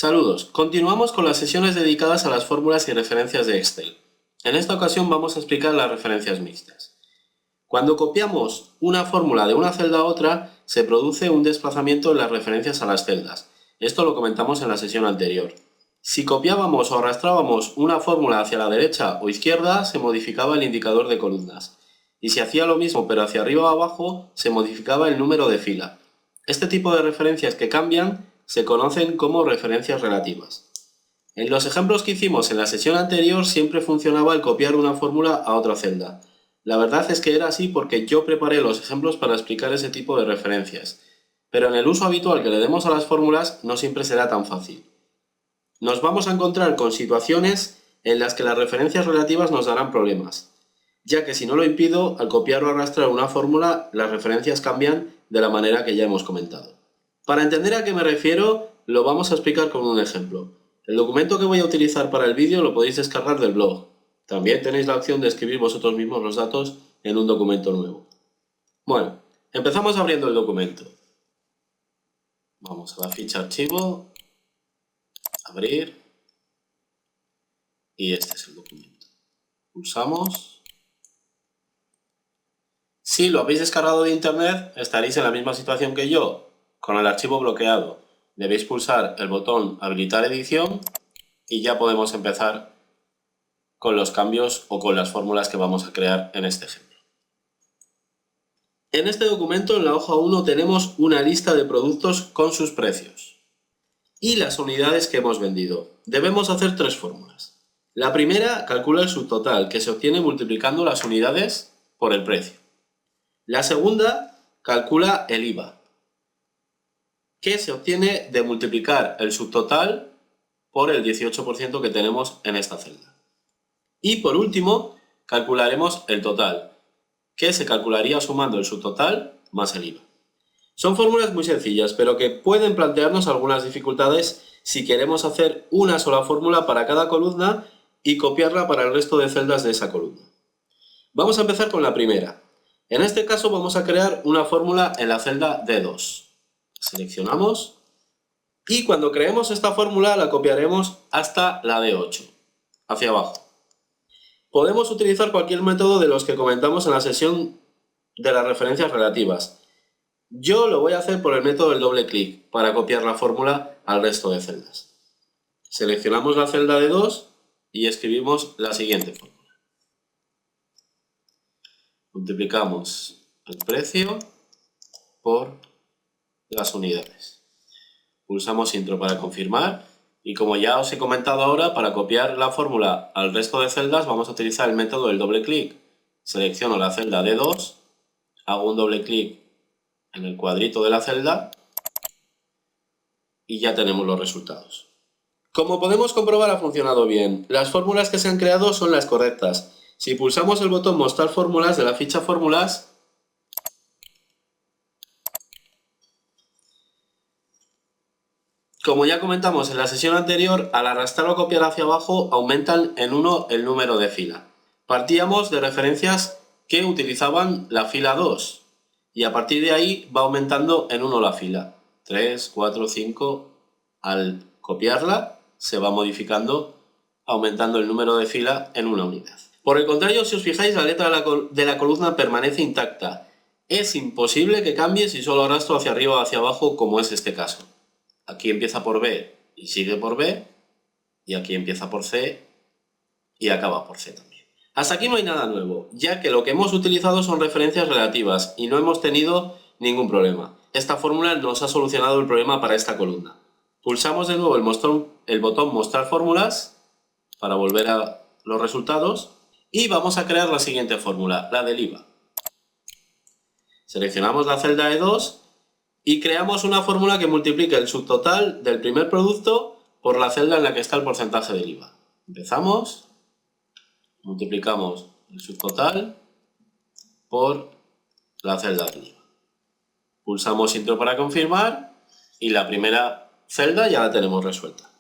Saludos, continuamos con las sesiones dedicadas a las fórmulas y referencias de Excel. En esta ocasión vamos a explicar las referencias mixtas. Cuando copiamos una fórmula de una celda a otra, se produce un desplazamiento en las referencias a las celdas. Esto lo comentamos en la sesión anterior. Si copiábamos o arrastrábamos una fórmula hacia la derecha o izquierda, se modificaba el indicador de columnas. Y si hacía lo mismo pero hacia arriba o abajo, se modificaba el número de fila. Este tipo de referencias que cambian se conocen como referencias relativas. En los ejemplos que hicimos en la sesión anterior siempre funcionaba el copiar una fórmula a otra celda. La verdad es que era así porque yo preparé los ejemplos para explicar ese tipo de referencias, pero en el uso habitual que le demos a las fórmulas no siempre será tan fácil. Nos vamos a encontrar con situaciones en las que las referencias relativas nos darán problemas, ya que si no lo impido, al copiar o arrastrar una fórmula, las referencias cambian de la manera que ya hemos comentado. Para entender a qué me refiero, lo vamos a explicar con un ejemplo. El documento que voy a utilizar para el vídeo lo podéis descargar del blog. También tenéis la opción de escribir vosotros mismos los datos en un documento nuevo. Bueno, empezamos abriendo el documento. Vamos a la ficha archivo, abrir, y este es el documento. Pulsamos. Si lo habéis descargado de internet, estaréis en la misma situación que yo, con el archivo bloqueado. Debéis pulsar el botón habilitar edición y ya podemos empezar con los cambios o con las fórmulas que vamos a crear en este ejemplo. En este documento, en la hoja 1, tenemos una lista de productos con sus precios y las unidades que hemos vendido. Debemos hacer tres fórmulas. La primera calcula el subtotal, que se obtiene multiplicando las unidades por el precio. La segunda calcula el IVA, que se obtiene de multiplicar el subtotal por el 18% que tenemos en esta celda. Y por último, calcularemos el total, que se calcularía sumando el subtotal más el IVA. Son fórmulas muy sencillas, pero que pueden plantearnos algunas dificultades si queremos hacer una sola fórmula para cada columna y copiarla para el resto de celdas de esa columna. Vamos a empezar con la primera. En este caso vamos a crear una fórmula en la celda D2. Seleccionamos y cuando creemos esta fórmula la copiaremos hasta la D8, hacia abajo. Podemos utilizar cualquier método de los que comentamos en la sesión de las referencias relativas. Yo lo voy a hacer por el método del doble clic para copiar la fórmula al resto de celdas. Seleccionamos la celda D2 y escribimos la siguiente fórmula. Multiplicamos el precio por las unidades. Pulsamos intro para confirmar y como ya os he comentado ahora, para copiar la fórmula al resto de celdas vamos a utilizar el método del doble clic. Selecciono la celda D2, hago un doble clic en el cuadrito de la celda y ya tenemos los resultados. Como podemos comprobar, ha funcionado bien. Las fórmulas que se han creado son las correctas. Si pulsamos el botón mostrar fórmulas de la ficha fórmulas, como ya comentamos en la sesión anterior, al arrastrar o copiar hacia abajo aumentan en 1 el número de fila. Partíamos de referencias que utilizaban la fila 2 y a partir de ahí va aumentando en 1 la fila. 3, 4, 5. Al copiarla se va modificando, aumentando el número de fila en una unidad. Por el contrario, si os fijáis, la letra de la columna permanece intacta. Es imposible que cambie si solo arrastro hacia arriba o hacia abajo, como es este caso. Aquí empieza por B y sigue por B, y aquí empieza por C y acaba por C también. Hasta aquí no hay nada nuevo, ya que lo que hemos utilizado son referencias relativas y no hemos tenido ningún problema. Esta fórmula nos ha solucionado el problema para esta columna. Pulsamos de nuevo el botón mostrar fórmulas para volver a los resultados y vamos a crear la siguiente fórmula, la del IVA. Seleccionamos la celda E2 y creamos una fórmula que multiplique el subtotal del primer producto por la celda en la que está el porcentaje del IVA. Empezamos, multiplicamos el subtotal por la celda del IVA. Pulsamos intro para confirmar y la primera celda ya la tenemos resuelta.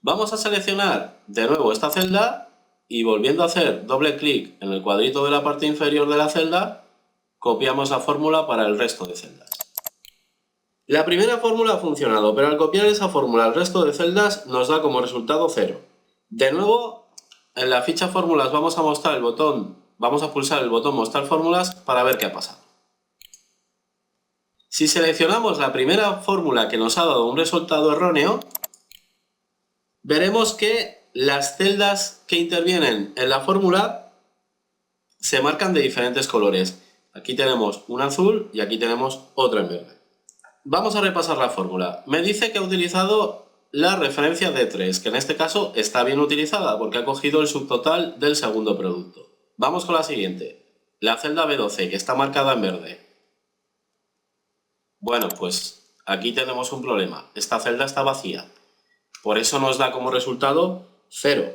Vamos a seleccionar de nuevo esta celda y volviendo a hacer doble clic en el cuadrito de la parte inferior de la celda, copiamos la fórmula para el resto de celdas. La primera fórmula ha funcionado, pero al copiar esa fórmula al resto de celdas nos da como resultado 0. De nuevo, en la ficha fórmulas vamos a pulsar el botón mostrar fórmulas para ver qué ha pasado. Si seleccionamos la primera fórmula que nos ha dado un resultado erróneo, veremos que las celdas que intervienen en la fórmula se marcan de diferentes colores. Aquí tenemos un azul y aquí tenemos otro en verde. Vamos a repasar la fórmula. Me dice que ha utilizado la referencia D3, que en este caso está bien utilizada porque ha cogido el subtotal del segundo producto. Vamos con la siguiente. La celda B12, que está marcada en verde. Bueno, pues aquí tenemos un problema. Esta celda está vacía. Por eso nos da como resultado 0.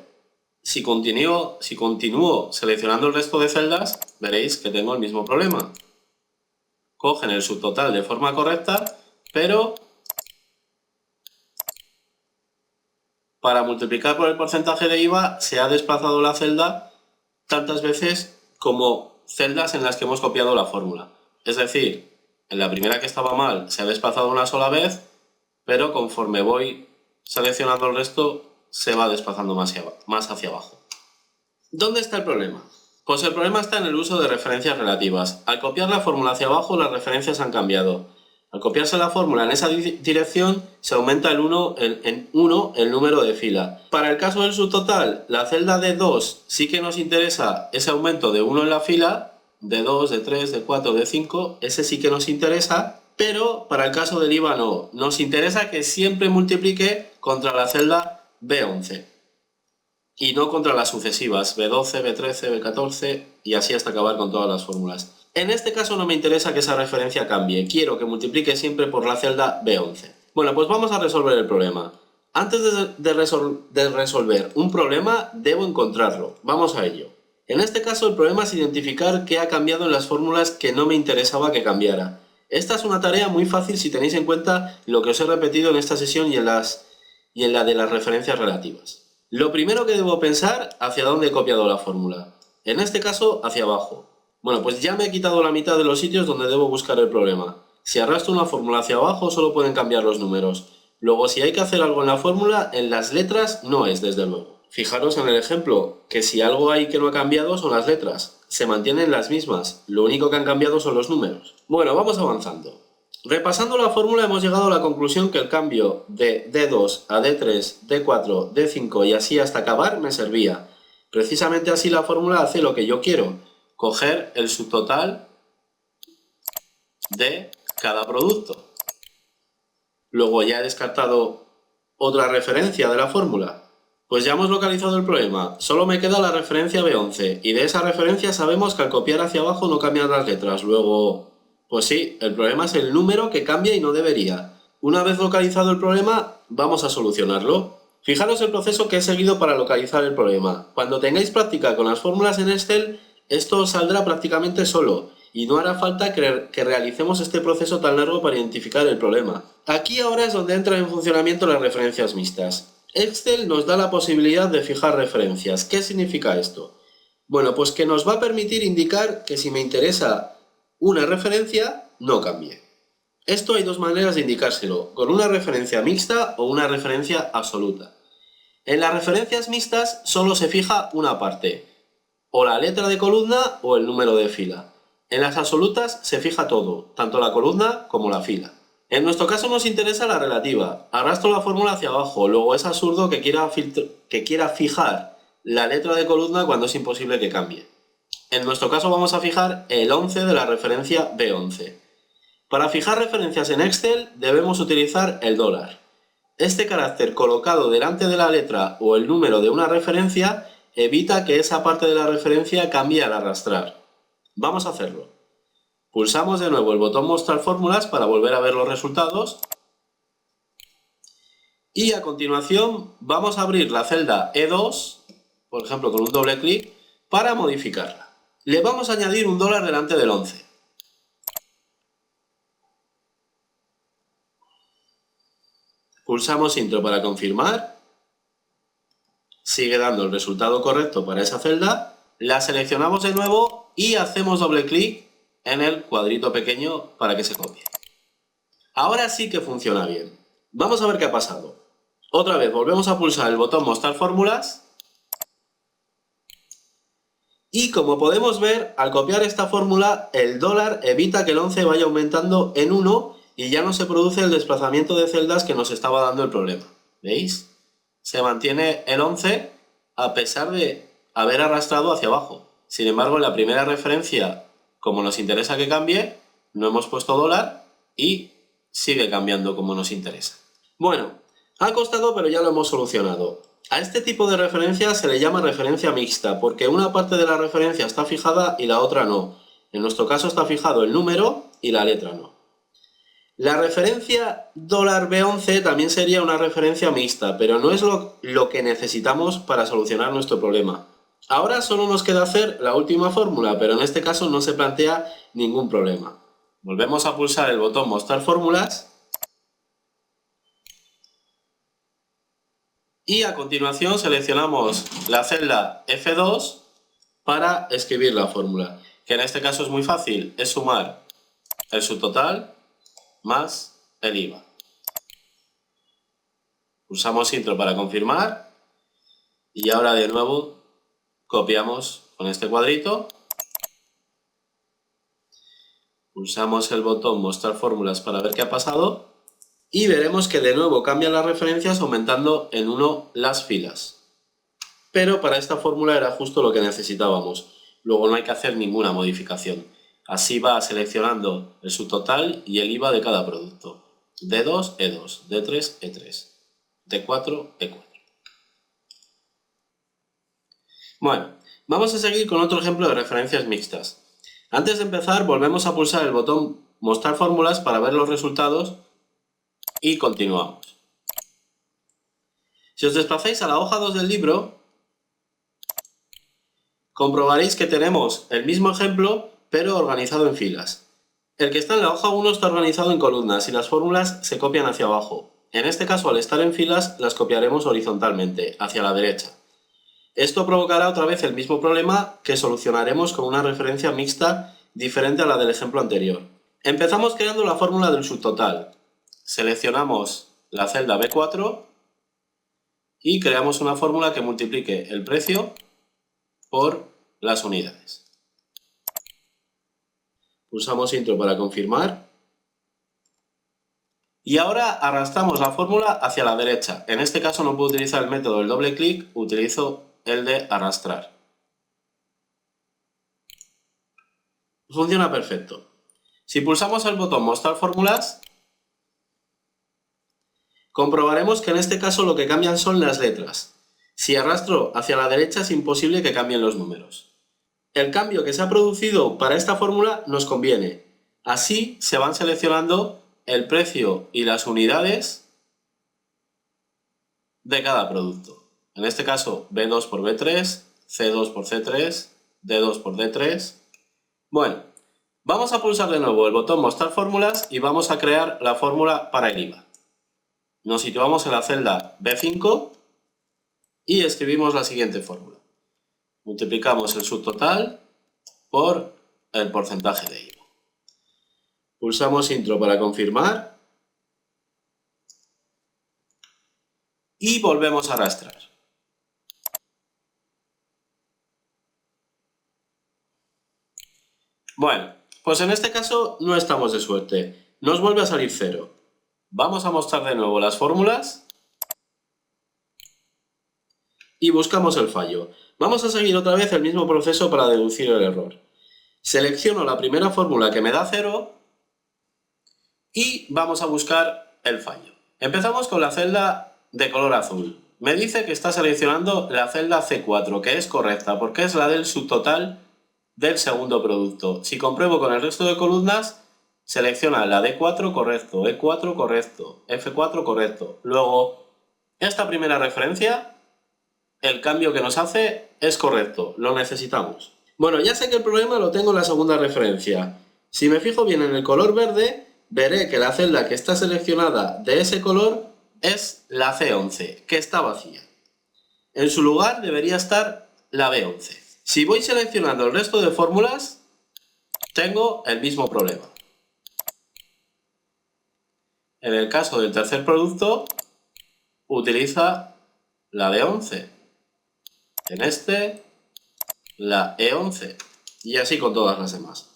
Si continúo seleccionando el resto de celdas, veréis que tengo el mismo problema. Cogen el subtotal de forma correcta, pero para multiplicar por el porcentaje de IVA se ha desplazado la celda tantas veces como celdas en las que hemos copiado la fórmula. Es decir, en la primera que estaba mal se ha desplazado una sola vez, pero conforme voy seleccionando el resto se va desplazando más hacia abajo. ¿Dónde está el problema? Pues el problema está en el uso de referencias relativas. Al copiar la fórmula hacia abajo, las referencias han cambiado. Al copiarse la fórmula en esa dirección, se aumenta en 1 el número de fila. Para el caso del subtotal, la celda de 2 sí que nos interesa ese aumento de 1 en la fila, de 2, de 3, de 4, de 5, ese sí que nos interesa, pero para el caso del IVA no. Nos interesa que siempre multiplique contra la celda B11. Y no contra las sucesivas, B12, B13, B14 y así hasta acabar con todas las fórmulas. En este caso no me interesa que esa referencia cambie, quiero que multiplique siempre por la celda B11. Bueno, pues vamos a resolver el problema. Antes de resolver un problema, debo encontrarlo. Vamos a ello. En este caso el problema es identificar qué ha cambiado en las fórmulas que no me interesaba que cambiara. Esta es una tarea muy fácil si tenéis en cuenta lo que os he repetido en esta sesión y en la de las referencias relativas. Lo primero que debo pensar, hacia dónde he copiado la fórmula. En este caso, hacia abajo. Bueno, pues ya me he quitado la mitad de los sitios donde debo buscar el problema. Si arrastro una fórmula hacia abajo, solo pueden cambiar los números. Luego, si hay que hacer algo en la fórmula, en las letras no es, desde luego. Fijaros en el ejemplo, que si algo hay que no ha cambiado son las letras. Se mantienen las mismas, lo único que han cambiado son los números. Bueno, vamos avanzando. Repasando la fórmula hemos llegado a la conclusión que el cambio de D2 a D3, D4, D5 y así hasta acabar me servía. Precisamente así la fórmula hace lo que yo quiero, coger el subtotal de cada producto. Luego ya he descartado otra referencia de la fórmula. Pues ya hemos localizado el problema, solo me queda la referencia B11 y de esa referencia sabemos que al copiar hacia abajo no cambian las letras, luego... Pues sí, el problema es el número que cambia y no debería. Una vez localizado el problema, vamos a solucionarlo. Fijaros el proceso que he seguido para localizar el problema. Cuando tengáis práctica con las fórmulas en Excel, esto os saldrá prácticamente solo y no hará falta que realicemos este proceso tan largo para identificar el problema. Aquí ahora es donde entran en funcionamiento las referencias mixtas. Excel nos da la posibilidad de fijar referencias. ¿Qué significa esto? Bueno, pues que nos va a permitir indicar que si me interesa una referencia, no cambie. Esto hay dos maneras de indicárselo, con una referencia mixta o una referencia absoluta. En las referencias mixtas solo se fija una parte, o la letra de columna o el número de fila. En las absolutas se fija todo, tanto la columna como la fila. En nuestro caso nos interesa la relativa. Arrastro la fórmula hacia abajo, luego es absurdo que quiera fijar la letra de columna cuando es imposible que cambie. En nuestro caso vamos a fijar el 11 de la referencia B11. Para fijar referencias en Excel debemos utilizar el $. Este carácter colocado delante de la letra o el número de una referencia evita que esa parte de la referencia cambie al arrastrar. Vamos a hacerlo. Pulsamos de nuevo el botón Mostrar fórmulas para volver a ver los resultados. Y a continuación vamos a abrir la celda E2, por ejemplo con un doble clic, para modificarla. Le vamos a añadir un $, delante del 11. Pulsamos Intro para confirmar. Sigue dando el resultado correcto para esa celda. La seleccionamos de nuevo y hacemos doble clic en el cuadrito pequeño para que se copie. Ahora sí que funciona bien. Vamos a ver qué ha pasado. Otra vez volvemos a pulsar el botón Mostrar fórmulas. Y como podemos ver, al copiar esta fórmula, el dólar evita que el 11 vaya aumentando en 1 y ya no se produce el desplazamiento de celdas que nos estaba dando el problema. ¿Veis? Se mantiene el 11 a pesar de haber arrastrado hacia abajo. Sin embargo, en la primera referencia, como nos interesa que cambie, no hemos puesto dólar y sigue cambiando como nos interesa. Bueno, ha costado, pero ya lo hemos solucionado. A este tipo de referencia se le llama referencia mixta, porque una parte de la referencia está fijada y la otra no. En nuestro caso está fijado el número y la letra no. La referencia $B11 también sería una referencia mixta, pero no es lo que necesitamos para solucionar nuestro problema. Ahora solo nos queda hacer la última fórmula, pero en este caso no se plantea ningún problema. Volvemos a pulsar el botón Mostrar fórmulas. Y a continuación seleccionamos la celda F2 para escribir la fórmula, que en este caso es muy fácil, es sumar el subtotal más el IVA. Pulsamos Intro para confirmar y ahora de nuevo copiamos con este cuadrito. Pulsamos el botón Mostrar fórmulas para ver qué ha pasado. Y veremos que de nuevo cambian las referencias aumentando en 1 las filas. Pero para esta fórmula era justo lo que necesitábamos. Luego no hay que hacer ninguna modificación. Así va seleccionando el subtotal y el IVA de cada producto. D2, E2, D3, E3, D4, E4. Bueno, vamos a seguir con otro ejemplo de referencias mixtas. Antes de empezar, volvemos a pulsar el botón Mostrar fórmulas para ver los resultados y continuamos. Si os desplazáis a la hoja 2 del libro, comprobaréis que tenemos el mismo ejemplo, pero organizado en filas. El que está en la hoja 1 está organizado en columnas y las fórmulas se copian hacia abajo. En este caso, al estar en filas, las copiaremos horizontalmente, hacia la derecha. Esto provocará otra vez el mismo problema que solucionaremos con una referencia mixta diferente a la del ejemplo anterior. Empezamos creando la fórmula del subtotal. Seleccionamos la celda B4 y creamos una fórmula que multiplique el precio por las unidades. Pulsamos Intro para confirmar. Y ahora arrastramos la fórmula hacia la derecha. En este caso no puedo utilizar el método del doble clic, utilizo el de arrastrar. Funciona perfecto. Si pulsamos el botón Mostrar fórmulas, comprobaremos que en este caso lo que cambian son las letras. Si arrastro hacia la derecha es imposible que cambien los números. El cambio que se ha producido para esta fórmula nos conviene. Así se van seleccionando el precio y las unidades de cada producto. En este caso B2 por B3, C2 por C3, D2 por D3. Bueno, vamos a pulsar de nuevo el botón Mostrar fórmulas y vamos a crear la fórmula para el IVA. Nos situamos en la celda B5 y escribimos la siguiente fórmula. Multiplicamos el subtotal por el porcentaje de IVA. Pulsamos Intro para confirmar y volvemos a arrastrar. Bueno, pues en este caso no estamos de suerte. Nos vuelve a salir 0. Vamos a mostrar de nuevo las fórmulas y buscamos el fallo. Vamos a seguir otra vez el mismo proceso para deducir el error. Selecciono la primera fórmula que me da 0 y vamos a buscar el fallo. Empezamos con la celda de color azul. Me dice que está seleccionando la celda C4, que es correcta, porque es la del subtotal del segundo producto. Si compruebo con el resto de columnas, selecciona la D4 correcto, E4 correcto, F4 correcto. Luego, esta primera referencia, el cambio que nos hace es correcto, lo necesitamos. Bueno, ya sé que el problema lo tengo en la segunda referencia. Si me fijo bien en el color verde, veré que la celda que está seleccionada de ese color es la C11, que está vacía. En su lugar debería estar la B11. Si voy seleccionando el resto de fórmulas, tengo el mismo problema. En el caso del tercer producto, utiliza la D11. En este, la E11. Y así con todas las demás.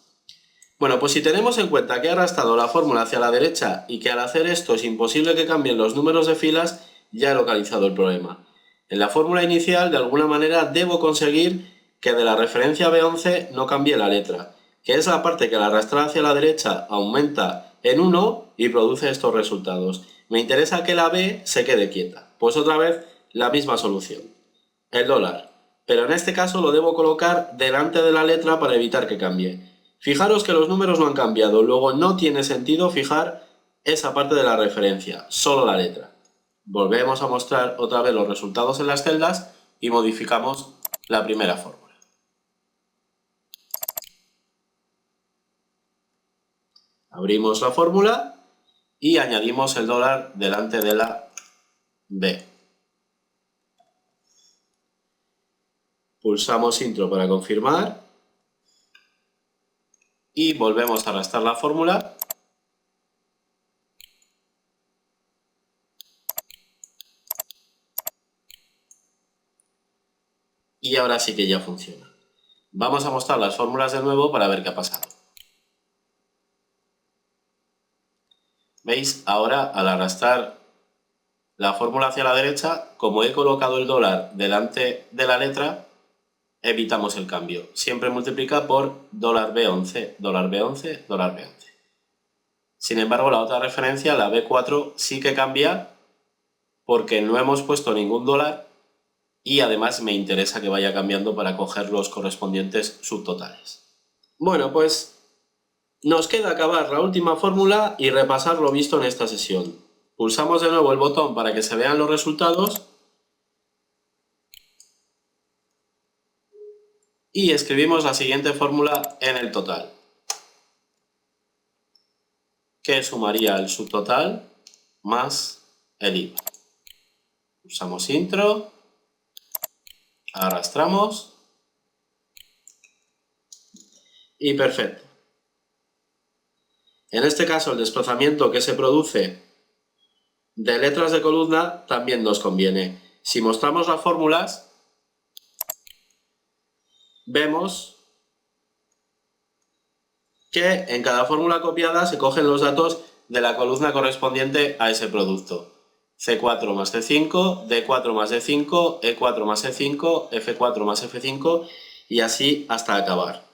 Bueno, pues si tenemos en cuenta que he arrastrado la fórmula hacia la derecha y que al hacer esto es imposible que cambien los números de filas, ya he localizado el problema. En la fórmula inicial, de alguna manera, debo conseguir que de la referencia B11 no cambie la letra, que es la parte que al arrastrar hacia la derecha aumenta en 1 y produce estos resultados. Me interesa que la B se quede quieta. Pues otra vez, la misma solución. El dólar. Pero en este caso lo debo colocar delante de la letra para evitar que cambie. Fijaros que los números no han cambiado, luego no tiene sentido fijar esa parte de la referencia, solo la letra. Volvemos a mostrar otra vez los resultados en las celdas y modificamos la primera fórmula. Abrimos la fórmula y añadimos el dólar delante de la B. Pulsamos intro para confirmar y volvemos a arrastrar la fórmula. Y ahora sí que ya funciona. Vamos a mostrar las fórmulas de nuevo para ver qué ha pasado. ¿Veis? Ahora al arrastrar la fórmula hacia la derecha, como he colocado el dólar delante de la letra, evitamos el cambio. Siempre multiplica por dólar B11, dólar B11, dólar B11. Sin embargo, la otra referencia, la B4, sí que cambia porque no hemos puesto ningún dólar y además me interesa que vaya cambiando para coger los correspondientes subtotales. Bueno, pues nos queda acabar la última fórmula y repasar lo visto en esta sesión. Pulsamos de nuevo el botón para que se vean los resultados y escribimos la siguiente fórmula en el total, que sumaría el subtotal más el IVA. Pulsamos intro, arrastramos y perfecto. En este caso el desplazamiento que se produce de letras de columna también nos conviene. Si mostramos las fórmulas, vemos que en cada fórmula copiada se cogen los datos de la columna correspondiente a ese producto. C4 más C5, D4 más D5, E4 más E5, F4 más F5 y así hasta acabar.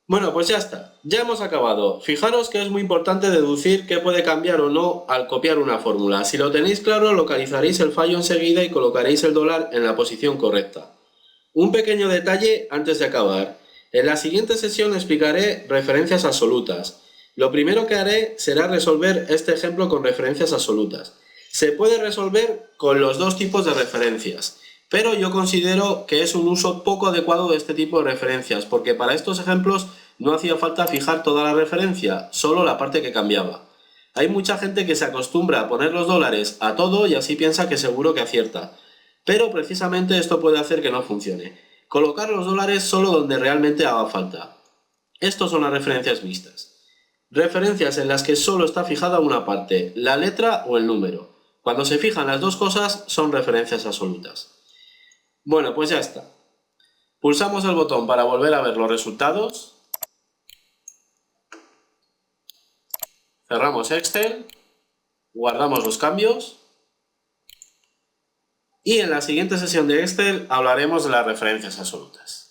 Bueno, pues ya está, ya hemos acabado. Fijaros que es muy importante deducir qué puede cambiar o no al copiar una fórmula. Si lo tenéis claro, localizaréis el fallo enseguida y colocaréis el dólar en la posición correcta. Un pequeño detalle antes de acabar. En la siguiente sesión explicaré referencias absolutas. Lo primero que haré será resolver este ejemplo con referencias absolutas. Se puede resolver con los dos tipos de referencias, pero yo considero que es un uso poco adecuado de este tipo de referencias, porque para estos ejemplos no hacía falta fijar toda la referencia, solo la parte que cambiaba. Hay mucha gente que se acostumbra a poner los dólares a todo y así piensa que seguro que acierta. Pero precisamente esto puede hacer que no funcione. Colocar los dólares solo donde realmente haga falta. Estos son las referencias mixtas. Referencias en las que solo está fijada una parte, la letra o el número. Cuando se fijan las dos cosas son referencias absolutas. Bueno, pues ya está. Pulsamos el botón para volver a ver los resultados. Cerramos Excel, guardamos los cambios y en la siguiente sesión de Excel hablaremos de las referencias absolutas.